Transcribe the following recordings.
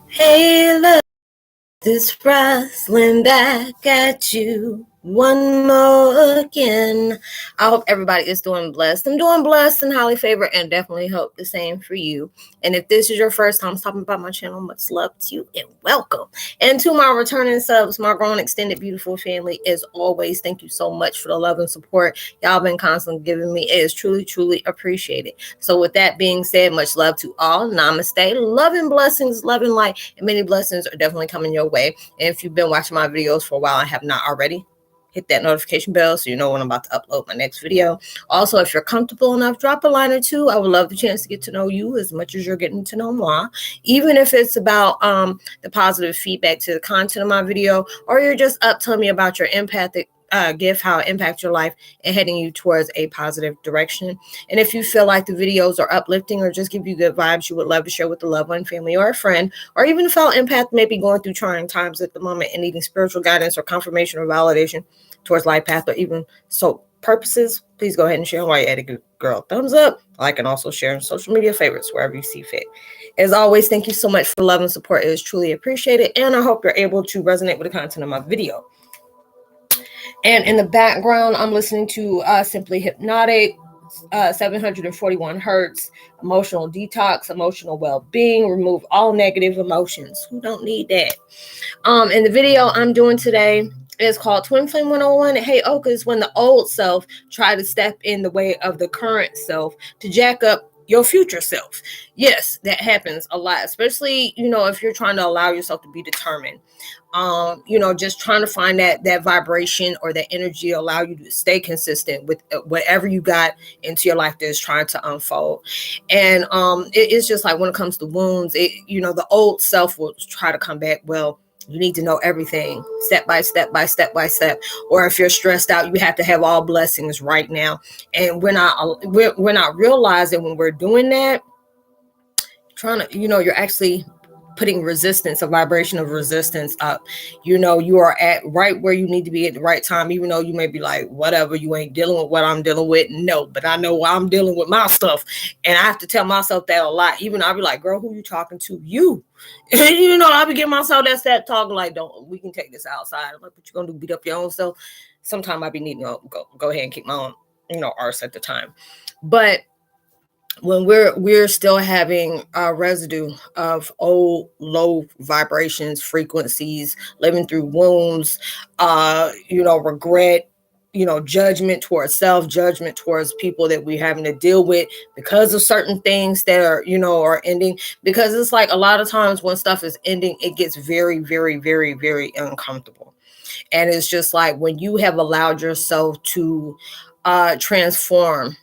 Hey, look, this Roslynn back at you one more again. I hope everybody is doing blessed. I'm doing blessed and highly favored, and definitely hope the same for you. And if this is your first time stopping by my channel, much love to you and welcome. And to my returning subs, my grown, extended, beautiful family, as always, thank you so much for the love and support y'all been constantly giving me. It is truly, truly appreciated. So with that being said, much love to all. Namaste. Love and blessings, love and light, and many blessings are definitely coming your way. And if you've been watching my videos for a while and have not already, hit that notification bell so you know when I'm about to upload my next video. Also, if you're comfortable enough, drop a line or two. I would love the chance to get to know you as much as you're getting to know moi, even if it's about the positive feedback to the content of my video, or you're just up telling me about your empathic gift, how it impacts your life and heading you towards a positive direction. And if you feel like the videos are uplifting or just give you good vibes, you would love to share with a loved one, family, or a friend, or even a fellow empath may be going through trying times at the moment and needing spiritual guidance or confirmation or validation towards life path or even so purposes, please go ahead and share while you're at it, girl. Thumbs up, like, and also share in social media favorites wherever you see fit. As always, thank you so much for love and support. It is truly appreciated, and I hope you're able to resonate with the content of my video. And in the background, I'm listening to Simply Hypnotic, 741 hertz, emotional detox, emotional well-being, remove all negative emotions. Who don't need that? And the video I'm doing today is called Twin Flame 101. Heyokas, when the old self tried to step in the way of the current self to jack up your future self. Yes, that happens a lot, especially, if you're trying to allow yourself to be determined. Just trying to find that vibration or that energy allow you to stay consistent with whatever you got into your life that is trying to unfold. And it's just like when it comes to wounds, the old self will try to come back. Well, you need to know everything step by step by step by step. Or if you're stressed out, you have to have all blessings right now. And we're not realizing when we're doing that, trying to, you're actually putting resistance, a vibration of resistance up. You are at right where you need to be at the right time, even though you may be like, whatever, you ain't dealing with what I'm dealing with. No, but I know why I'm dealing with my stuff. And I have to tell myself that a lot. Even I'll be like, girl, who you talking to? You. I'll be giving myself that talk like, we can take this outside. I'm like, what you gonna do? Beat up your own self? Sometimes I be needing to go ahead and keep my own, arse at the time. But when we're still having a residue of old low vibrations, frequencies, living through wounds, regret, judgment towards self, judgment towards people that we're having to deal with because of certain things that are ending. Because it's like a lot of times when stuff is ending, it gets very, very, very, very uncomfortable. And it's just like when you have allowed yourself to transform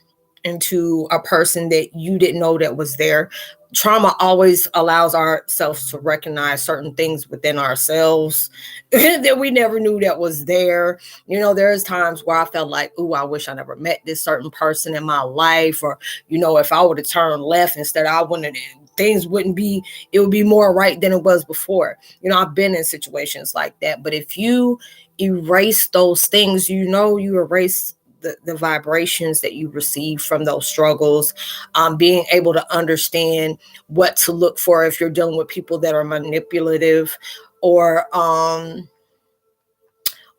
into a person that you didn't know that was there. Trauma always allows ourselves to recognize certain things within ourselves that we never knew that was there. There's times where I felt like, I wish I never met this certain person in my life. Or, if I would have turned left instead, things wouldn't be, it would be more right than it was before. I've been in situations like that. But if you erase those things, you erase the vibrations that you receive from those struggles, being able to understand what to look for if you're dealing with people that are manipulative or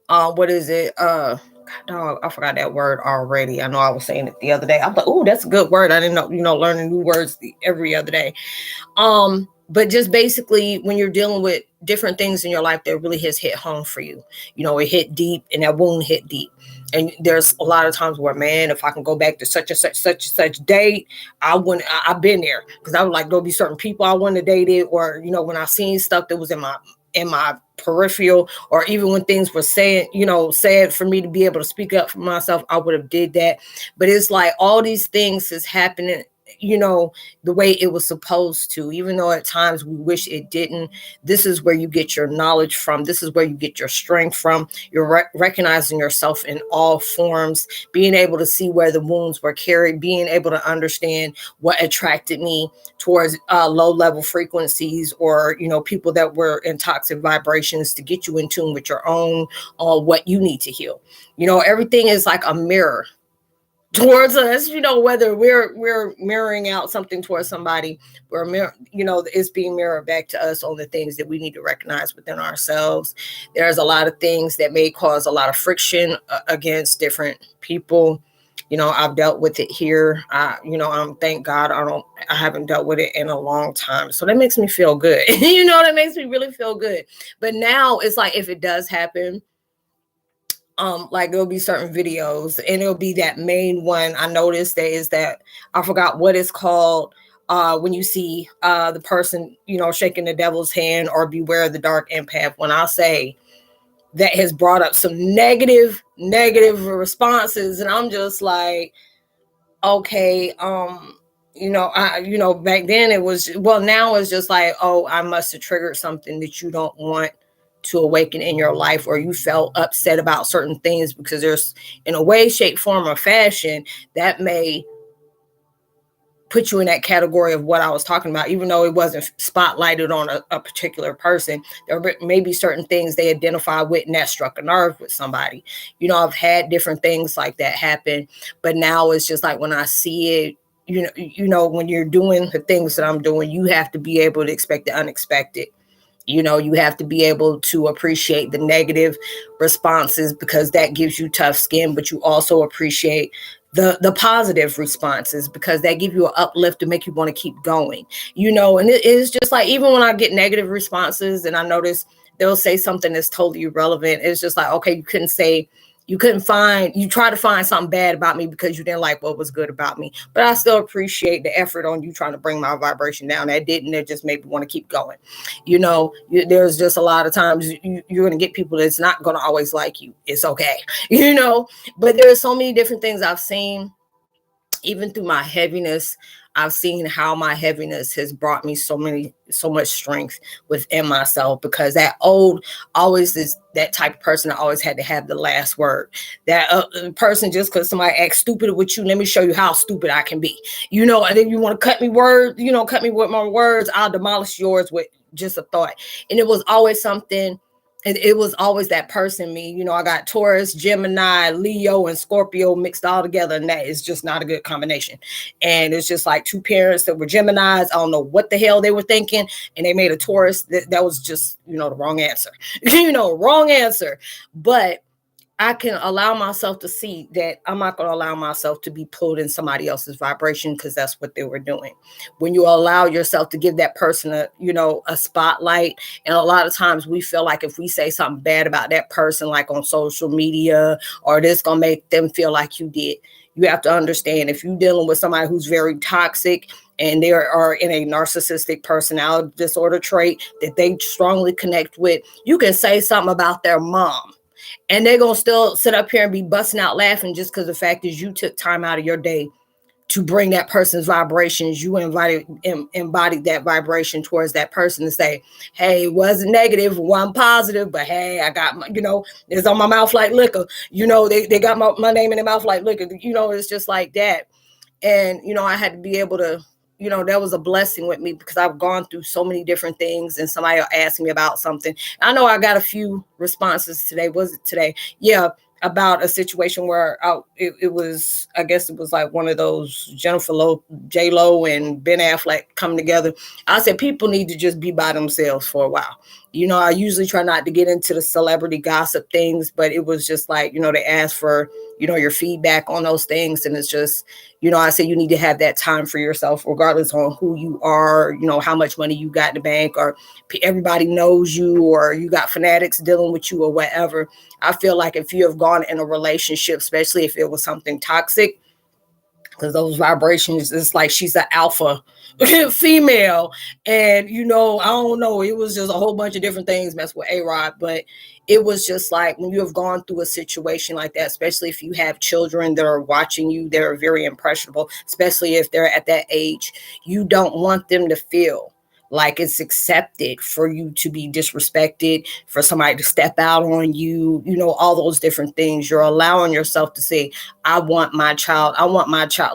what is it? Dog, I forgot that word already. I know I was saying it the other day. I'm like, that's a good word. I didn't know, learning new words every other day. But just basically when you're dealing with different things in your life that really has hit home for you, it hit deep and that wound hit deep. And there's a lot of times where, man, if I can go back to such and such date, I've been there, because I would like go be certain people I wanted to date, or, when I seen stuff that was in my peripheral, or even when things were said for me to be able to speak up for myself, I would have did that. But it's like all these things is happening, the way it was supposed to, even though at times we wish it didn't. This is where you get your knowledge from. This is where you get your strength from. You're recognizing yourself in all forms, being able to see where the wounds were carried, being able to understand what attracted me towards low level frequencies, or, people that were in toxic vibrations, to get you in tune with your own, what you need to heal. Everything is like a mirror. towards us, whether we're mirroring out something towards somebody, it's being mirrored back to us on the things that we need to recognize within ourselves. There's a lot of things that may cause a lot of friction against different people. I've dealt with it here. Thank God I haven't dealt with it in a long time. So that makes me feel good. That makes me really feel good. But now it's like, if it does happen, like there'll be certain videos, and it'll be that main one I noticed that I forgot what it's called. When you see the person, shaking the devil's hand, or beware of the dark empath. When I say that has brought up some negative responses, and I'm just like, okay, back then it was, well, now it's just like, oh, I must have triggered something that you don't want to awaken in your life, or you felt upset about certain things, because there's, in a way, shape, form, or fashion, that may put you in that category of what I was talking about, even though it wasn't spotlighted on a particular person. There may be certain things they identify with, and that struck a nerve with somebody. I've had different things like that happen, but now it's just like, when I see it, when you're doing the things that I'm doing, you have to be able to expect the unexpected. You have to be able to appreciate the negative responses, because that gives you tough skin, but you also appreciate the positive responses, because they give you an uplift to make you want to keep going. And it is just like, even when I get negative responses and I notice they'll say something that's totally irrelevant, it's just like, okay, you try to find something bad about me because you didn't like what was good about me, but I still appreciate the effort on you trying to bring my vibration down. That just made me want to keep going. There's just a lot of times you're going to get people that's not going to always like you. It's okay. But there's so many different things I've seen, even through my heaviness. I've seen how my heaviness has brought me so much strength within myself, because that always is that type of person that always had to have the last word. That person, just because somebody acts stupid with you, let me show you how stupid I can be. And then you want to cut me with my words, I'll demolish yours with just a thought. And it was always something. It was always that person, me. I got Taurus, Gemini, Leo, and Scorpio mixed all together, and that is just not a good combination. And it's just like two parents that were Geminis. I don't know what the hell they were thinking, and they made a Taurus. That was just, the wrong answer. Wrong answer. But I can allow myself to see that I'm not going to allow myself to be pulled in somebody else's vibration, because that's what they were doing. When you allow yourself to give that person a spotlight, and a lot of times we feel like if we say something bad about that person, like on social media, or this going to make them feel like you did. You have to understand, if you're dealing with somebody who's very toxic, and they are in a narcissistic personality disorder trait that they strongly connect with, you can say something about their mom, and they're going to still sit up here and be busting out laughing, just because the fact is you took time out of your day to bring that person's vibrations. You embodied that vibration towards that person to say, hey, it wasn't negative, one positive, but hey, I got my, it's on my mouth like liquor. They got my name in their mouth like liquor. It's just like that. And, I had to be able to, that was a blessing with me, because I've gone through so many different things, and somebody asked me about something. I know I got a few responses today. Was it today? Yeah. About a situation where it was, I guess it was like one of those J-Lo and Ben Affleck coming together. I said, people need to just be by themselves for a while. I usually try not to get into the celebrity gossip things, but it was just like, they asked for, your feedback on those things. And it's just, I said, you need to have that time for yourself, regardless on who you are, how much money you got in the bank, or everybody knows you, or you got fanatics dealing with you, or whatever. I feel like if you have gone in a relationship, especially if it was something toxic, because those vibrations, it's like she's an alpha female. And, I don't know, it was just a whole bunch of different things messed with A-Rod. But it was just like, when you have gone through a situation like that, especially if you have children that are watching you, they're very impressionable, especially if they're at that age, you don't want them to feel like it's accepted for you to be disrespected, for somebody to step out on you, all those different things. You're allowing yourself to say, I want my child.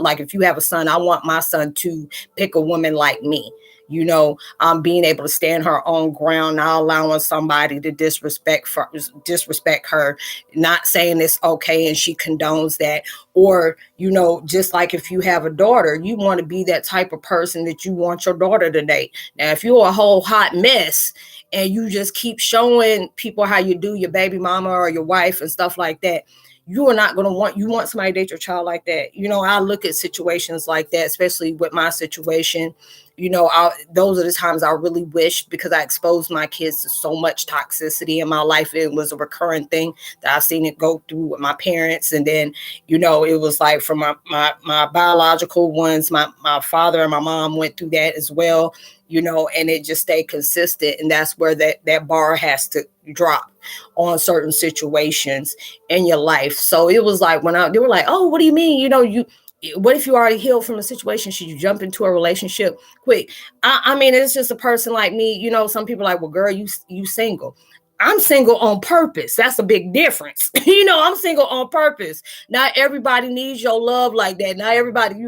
Like if you have a son, I want my son to pick a woman like me. Being able to stand her own ground, not allowing somebody to disrespect her, not saying it's okay and she condones that, Or, just like if you have a daughter, you want to be that type of person that you want your daughter to date. Now, if you're a whole hot mess and you just keep showing people how you do your baby mama or your wife and stuff like that, you are not going to want somebody to date your child like that. I look at situations like that, especially with my situation. Those are the times I really wish, because I exposed my kids to so much toxicity in my life. It was a recurring thing that I've seen it go through with my parents. And then, it was like from my biological ones, my father and my mom went through that as well, and it just stayed consistent. And that's where that bar has to drop on certain situations in your life. So it was like they were like, oh, what do you mean? What if you already healed from a situation? Should you jump into a relationship quick? I mean, it's just a person like me. Some people are like, well, girl, you single. I'm single on purpose. That's a big difference. I'm single on purpose. Not everybody needs your love like that. Not everybody,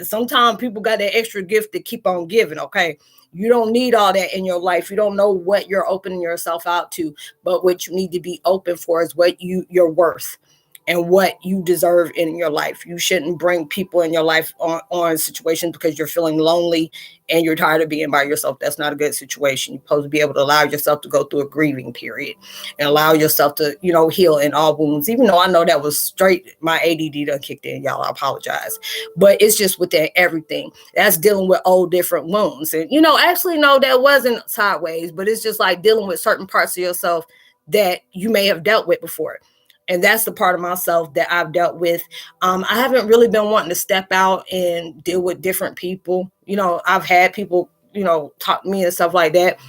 sometimes people got that extra gift to keep on giving. Okay. You don't need all that in your life. You don't know what you're opening yourself out to, but what you need to be open for is what you're worth and what you deserve in your life. You shouldn't bring people in your life on situations because you're feeling lonely and you're tired of being by yourself. That's not a good situation. You're supposed to be able to allow yourself to go through a grieving period and allow yourself to, heal in all wounds. Even though I know that was straight, my ADD done kicked in, y'all. I apologize. But it's just with that everything. That's dealing with old different wounds. And, actually, no, that wasn't sideways, but it's just like dealing with certain parts of yourself that you may have dealt with before. And that's the part of myself that I've dealt with. I haven't really been wanting to step out and deal with different people. I've had people, talk to me and stuff like that.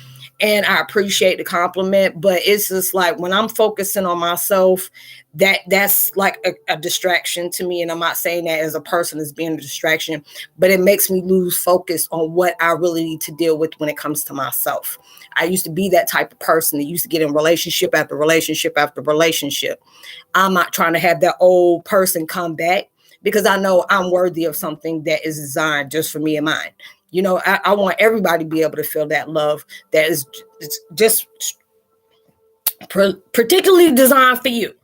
And I appreciate the compliment, but it's just like when I'm focusing on myself, that's like a distraction to me. And I'm not saying that as a person as being a distraction, but it makes me lose focus on what I really need to deal with when it comes to myself. I used to be that type of person that used to get in relationship after relationship after relationship. I'm not trying to have that old person come back because I know I'm worthy of something that is designed just for me and mine. I want everybody to be able to feel that love that is just particularly designed for you.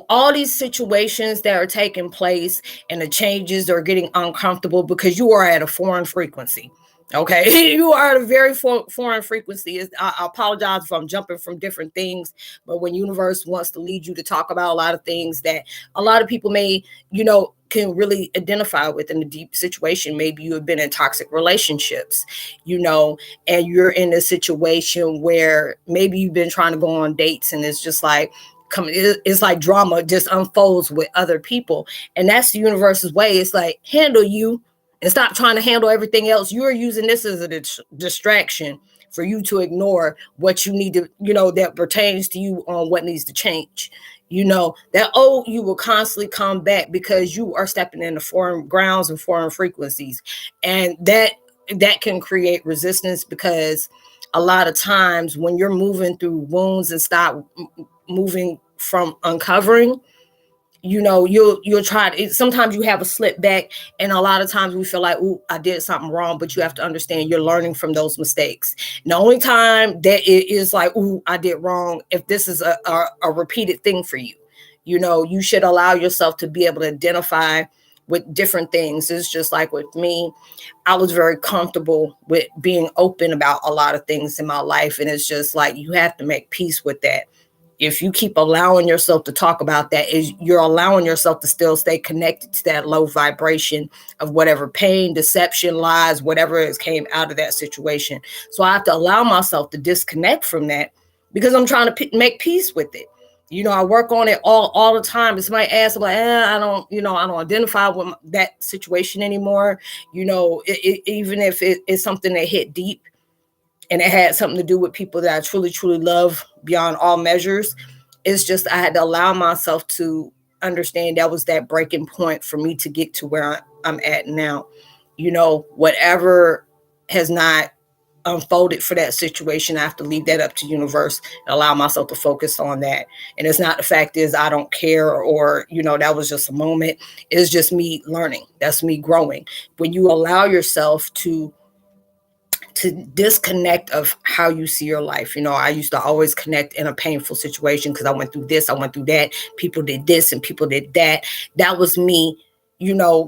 All these situations that are taking place and the changes are getting uncomfortable because you are at a foreign frequency. Okay, you are at a very foreign frequency. I apologize if I'm jumping from different things, but when universe wants to lead you to talk about a lot of things that a lot of people may, can really identify with in a deep situation. Maybe you have been in toxic relationships, and you're in a situation where maybe you've been trying to go on dates and it's just like, it's like drama just unfolds with other people. And that's the universe's way. It's like, handle you and stop trying to handle everything else. You're using this as a distraction for you to ignore what you need to, that pertains to you on what needs to change. That old you will constantly come back because you are stepping into foreign grounds and foreign frequencies. And that can create resistance because a lot of times when you're moving through wounds and stop moving from uncovering, you'll try to, sometimes you have a slip back, and a lot of times we feel like, ooh, I did something wrong, but you have to understand you're learning from those mistakes. And the only time that it is like, ooh, I did wrong, if this is a repeated thing for you, you should allow yourself to be able to identify with different things. It's just like with me, I was very comfortable with being open about a lot of things in my life. And it's just like, you have to make peace with that. If you keep allowing yourself to talk about that, is you're allowing yourself to still stay connected to that low vibration of whatever pain, deception, lies, whatever has came out of that situation. So I have to allow myself to disconnect from that because I'm trying to make peace with it. I work on it all the time. If somebody asks, I'm like, I don't identify with that situation anymore. Even if it's something that hit deep, and it had something to do with people that I truly, truly love beyond all measures. It's just I had to allow myself to understand that was that breaking point for me to get to where I'm at now. Whatever has not unfolded for that situation, I have to leave that up to universe and allow myself to focus on that. And it's not the fact is I don't care or, that was just a moment. It's just me learning. That's me growing. When you allow yourself to to disconnect of how you see your life. I used to always connect in a painful situation because I went through this, I went through that. People did this and people did that. That was me,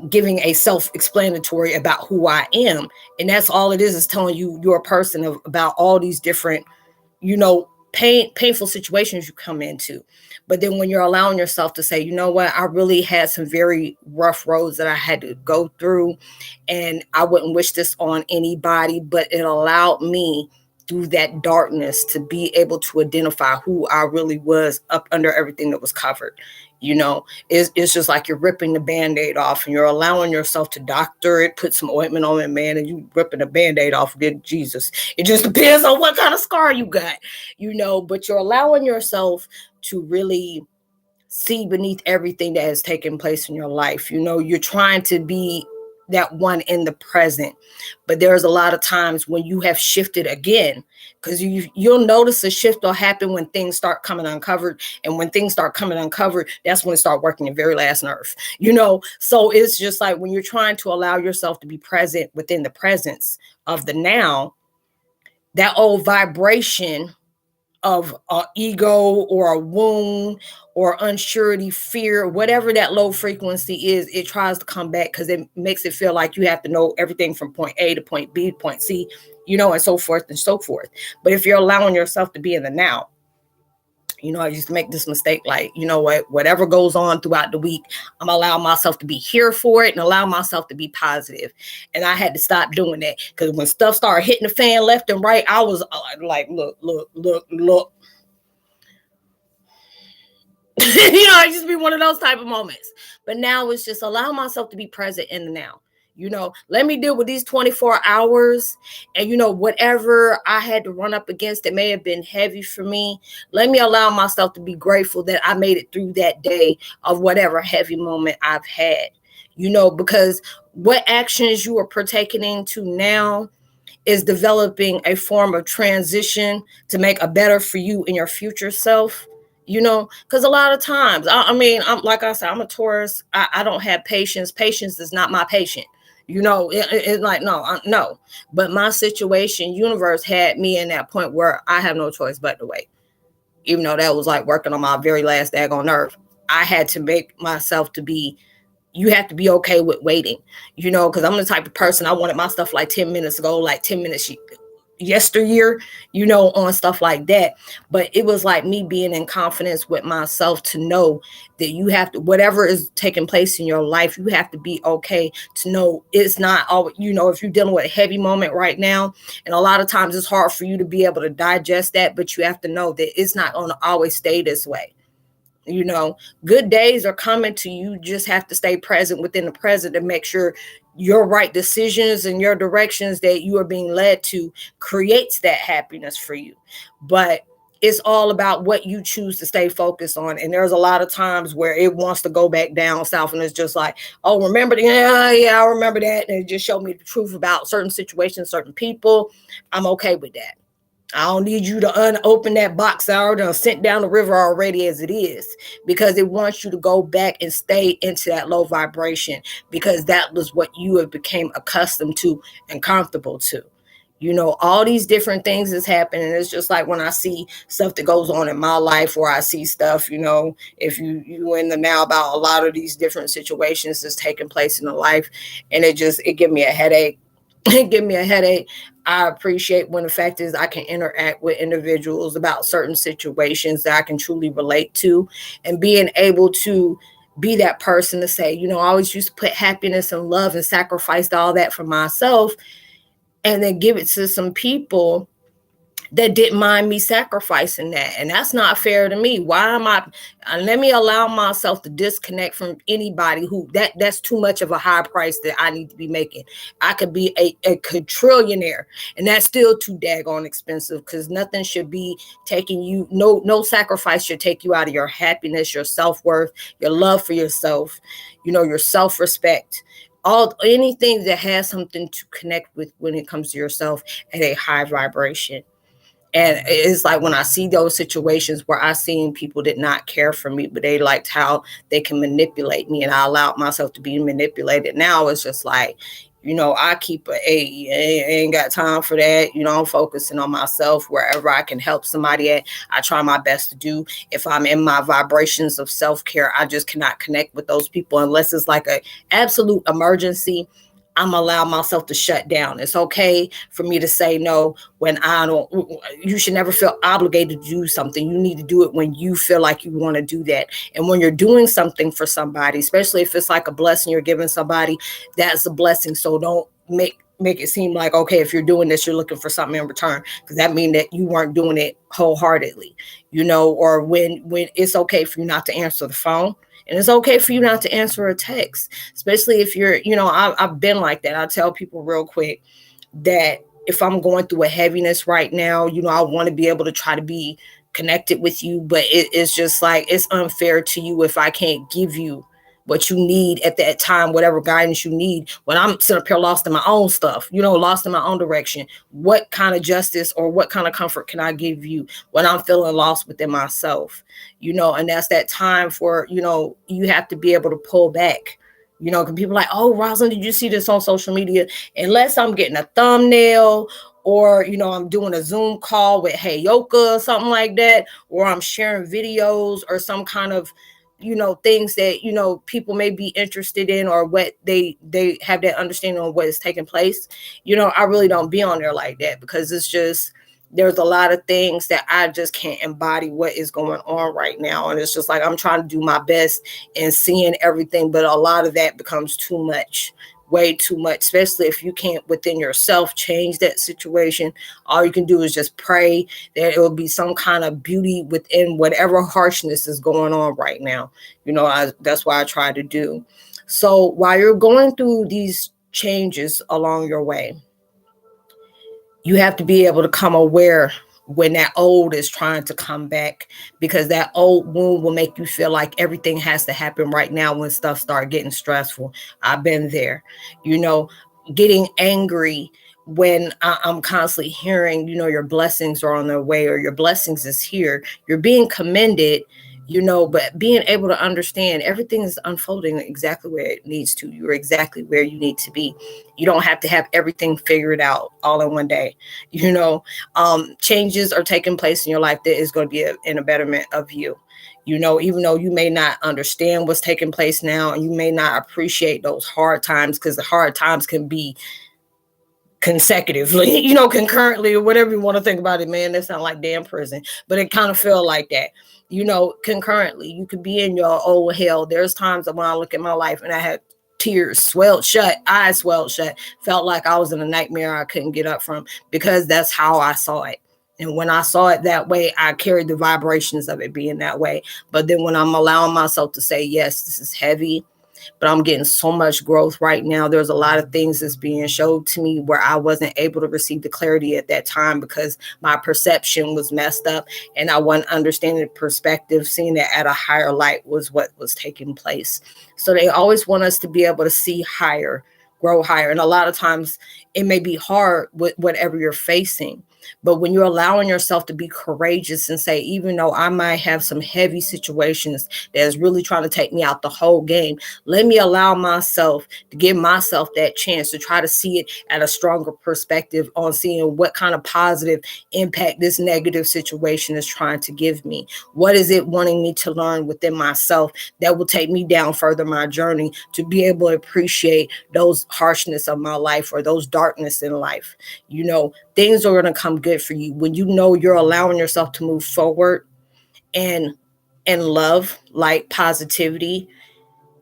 giving a self-explanatory about who I am. And that's all it is telling you you're a person about all these different, painful situations you come into. But then when you're allowing yourself to say, you know what, I really had some very rough roads that I had to go through, and I wouldn't wish this on anybody, but it allowed me through that darkness to be able to identify who I really was up under everything that was covered. It's just like you're ripping the Band-Aid off and you're allowing yourself to doctor it, put some ointment on it, man, and you ripping the Band-Aid off. Good Jesus. It just depends on what kind of scar you got, but you're allowing yourself to really see beneath everything that has taken place in your life. You're trying to be that one in the present, but there's a lot of times when you have shifted again, because you'll notice a shift will happen when things start coming uncovered, and when things start coming uncovered, that's when it start working your very last nerve. So it's just like when you're trying to allow yourself to be present within the presence of the now, that old vibration of ego or a wound or unsurety, fear, whatever that low frequency is, it tries to come back because it makes it feel like you have to know everything from point A to point B, point C, and so forth and so forth. But if you're allowing yourself to be in the now, I used to make this mistake, like, whatever goes on throughout the week, I'm allowing myself to be here for it and allow myself to be positive. And I had to stop doing that, because when stuff started hitting the fan left and right, I was like, look. I just be one of those type of moments. But now it's just allow myself to be present in the now. Let me deal with these 24 hours and, whatever I had to run up against that may have been heavy for me. Let me allow myself to be grateful that I made it through that day of whatever heavy moment I've had, because what actions you are partaking into now is developing a form of transition to make a better for you and your future self. Because a lot of times, I'm like I said, I'm a Taurus. I don't have patience. Patience is not my patient. It's like, no. But my situation, universe had me in that point where I have no choice but to wait. Even though that was like working on my very last daggone nerve. I had to make myself to be, you have to be okay with waiting, because I'm the type of person, I wanted my stuff like 10 minutes ago, like 10 minutes yesteryear, on stuff like that. But it was like me being in confidence with myself to know that you have to, whatever is taking place in your life, you have to be okay to know it's not all, if you're dealing with a heavy moment right now, and a lot of times it's hard for you to be able to digest that, but you have to know that it's not going to always stay this way. Good days are coming to you. You just have to stay present within the present and make sure your right decisions and your directions that you are being led to creates that happiness for you. But it's all about what you choose to stay focused on. And there's a lot of times where it wants to go back down south, and it's just like, oh, remember yeah, I remember that. And it just showed me the truth about certain situations, certain people. I'm okay with that. I don't need you to unopen that box I already sent down the river already as it is, because it wants you to go back and stay into that low vibration, because that was what you have became accustomed to and comfortable to. All these different things is happening. It's just like when I see stuff that goes on in my life, or I see stuff, if you in the now about a lot of these different situations that's taking place in the life, and it give me a headache. Give me a headache. I appreciate when the fact is I can interact with individuals about certain situations that I can truly relate to, and being able to be that person to say, I always used to put happiness and love and sacrificed all that for myself, and then give it to some people that didn't mind me sacrificing that. And that's not fair to me. Why am I? Let me allow myself to disconnect from anybody who that's too much of a high price that I need to be making. I could be a quadrillionaire, and that's still too daggone expensive, because nothing should be taking you, no sacrifice should take you out of your happiness, your self-worth, your love for yourself, your self-respect. Anything that has something to connect with when it comes to yourself at a high vibration. And it's like when I see those situations where I seen people did not care for me, but they liked how they can manipulate me, and I allowed myself to be manipulated. Now it's just like, I keep ain't got time for that. I'm focusing on myself. Wherever I can help somebody at, I try my best to do. If I'm in my vibrations of self-care, I just cannot connect with those people unless it's like a absolute emergency. I'm allow myself to shut down. It's okay for me to say no when I don't. You should never feel obligated to do something. You need to do it when you feel like you want to do that. And when you're doing something for somebody, especially if it's like a blessing you're giving somebody, that's a blessing. So don't make it seem like, okay, if you're doing this, you're looking for something in return, because that means that you weren't doing it wholeheartedly, or when it's okay for you not to answer the phone. And it's okay for you not to answer a text, especially if you're, I've been like that. I tell people real quick that if I'm going through a heaviness right now, I want to be able to try to be connected with you, but it's just like, it's unfair to you if I can't give you what you need at that time, whatever guidance you need, when I'm sitting up here lost in my own stuff, lost in my own direction. What kind of justice or what kind of comfort can I give you when I'm feeling lost within myself? And that's that time for, you have to be able to pull back. Because people are like, oh, Roslynn, did you see this on social media? Unless I'm getting a thumbnail, or, I'm doing a Zoom call with Heyokas or something like that, or I'm sharing videos or some kind of, things that, people may be interested in, or what they have that understanding on what is taking place. I really don't be on there like that, because it's just, there's a lot of things that I just can't embody what is going on right now. And it's just like, I'm trying to do my best and seeing everything, but a lot of that becomes too much, way too much, especially if you can't within yourself change that situation. All you can do is just pray that it will be some kind of beauty within whatever harshness is going on right now. That's what I try to do. So while you're going through these changes along your way, you have to be able to come aware when that old is trying to come back, because that old wound will make you feel like everything has to happen right now when stuff start getting stressful. I've been there, getting angry when I'm constantly hearing, your blessings are on their way, or your blessings is here. You're being commended, but being able to understand everything is unfolding exactly where it needs to. You're exactly where you need to be. You don't have to have everything figured out all in one day. Changes are taking place in your life that is going to be in a betterment of you. Even though you may not understand what's taking place now, and you may not appreciate those hard times, because the hard times can be consecutively, concurrently, or whatever you want to think about it, man. That sounds like damn prison, but it kind of feel like that. Concurrently, you could be in your old hell. There's times when I look at my life and I had tears swelled shut, eyes swelled shut, felt like I was in a nightmare I couldn't get up from, because that's how I saw it. And when I saw it that way, I carried the vibrations of it being that way. But then when I'm allowing myself to say, yes, this is heavy, but I'm getting so much growth right now. There's a lot of things that's being showed to me where I wasn't able to receive the clarity at that time, because my perception was messed up and I wasn't understanding the perspective, seeing that at a higher light was what was taking place. So they always want us to be able to see higher, grow higher. And a lot of times it may be hard with whatever you're facing. But when you're allowing yourself to be courageous and say, even though I might have some heavy situations that's really trying to take me out the whole game, let me allow myself to give myself that chance to try to see it at a stronger perspective on seeing what kind of positive impact this negative situation is trying to give me. What is it wanting me to learn within myself that will take me down further my journey to be able to appreciate those harshness of my life or those darkness in life? Things are going to come good for you when you're allowing yourself to move forward and love, light, positivity,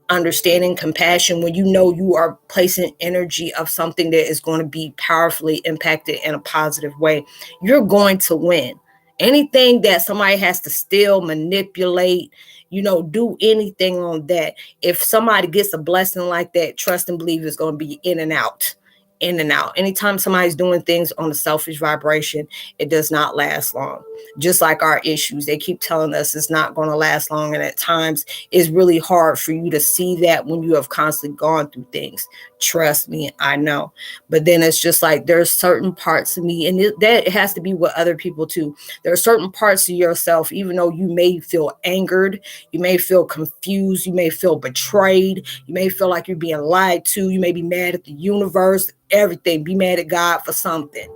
understanding, compassion. When you are placing energy of something that is going to be powerfully impacted in a positive way, you're going to win. Anything that somebody has to steal, manipulate, do anything on that. If somebody gets a blessing like that, trust and believe it's going to be in and out in and out. Anytime somebody's doing things on a selfish vibration, it does not last long. Just like our issues, they keep telling us it's not going to last long. And at times it's really hard for you to see that when you have constantly gone through things. Trust me, I know. But then it's just like there's certain parts of me, and that has to be with other people too. There are certain parts of yourself, even though you may feel angered, you may feel confused, you may feel betrayed, you may feel like you're being lied to, you may be mad at the universe, everything, be mad at God for something.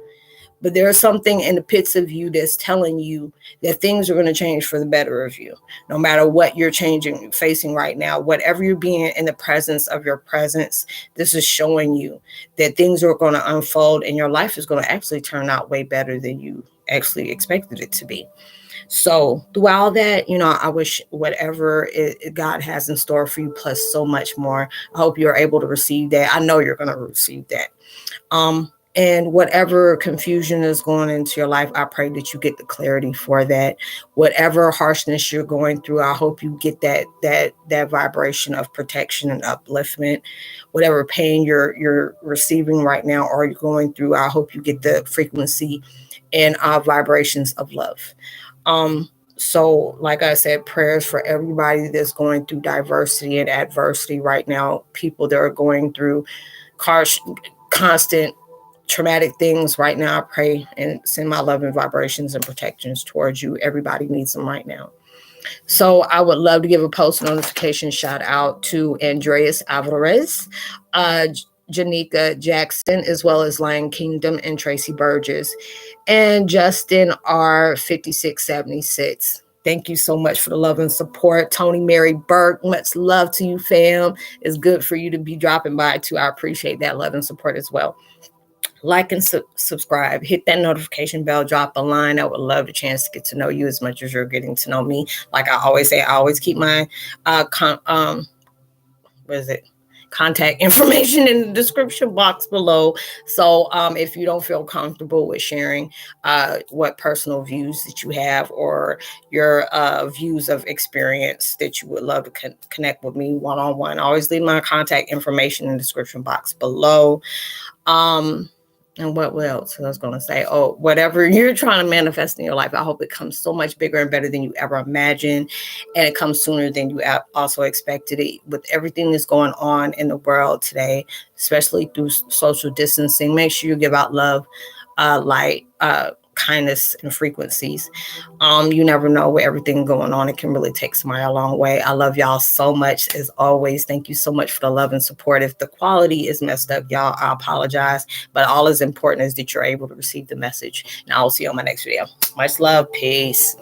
But there's something in the pits of you that's telling you that things are going to change for the better of you. No matter what you're facing right now, whatever you're being in the presence of your presence, this is showing you that things are going to unfold and your life is going to actually turn out way better than you actually expected it to be. So through all that, I wish whatever God has in store for you, plus so much more, I hope you're able to receive that. I know you're going to receive that. And whatever confusion is going into your life, I pray that you get the clarity for that. Whatever harshness you're going through, I hope you get that vibration of protection and upliftment. Whatever pain you're receiving right now or you're going through, I hope you get the frequency and vibrations of love. So like I said, prayers for everybody that's going through diversity and adversity right now. People that are going through constant traumatic things right now, I pray and send my love and vibrations and protections towards you. Everybody needs them right now. So I would love to give a post notification shout out to Andreas Alvarez, Janika Jackson, as well as Lion Kingdom and Tracy Burgess, and Justin R5676. Thank you so much for the love and support. Tony Mary Burke, much love to you, fam. It's good for you to be dropping by too. I appreciate that love and support as well. Like and subscribe, hit that notification bell, drop a line. I would love the chance to get to know you as much as you're getting to know me. Like I always say, I always keep my contact information in the description box below. So if you don't feel comfortable with sharing what personal views that you have or your views of experience that you would love to connect with me one-on-one, always leave my contact information in the description box below. And what else I was going to say? Oh, whatever you're trying to manifest in your life, I hope it comes so much bigger and better than you ever imagined. And it comes sooner than you also expected it. With everything that's going on in the world today, especially through social distancing, make sure you give out love, light, kindness, and frequencies. You never know with everything going on. It can really take somebody a long way. I love y'all so much as always. Thank you so much for the love and support. If the quality is messed up, y'all, I apologize. But all is important is that you're able to receive the message. And I will see you on my next video. Much love. Peace.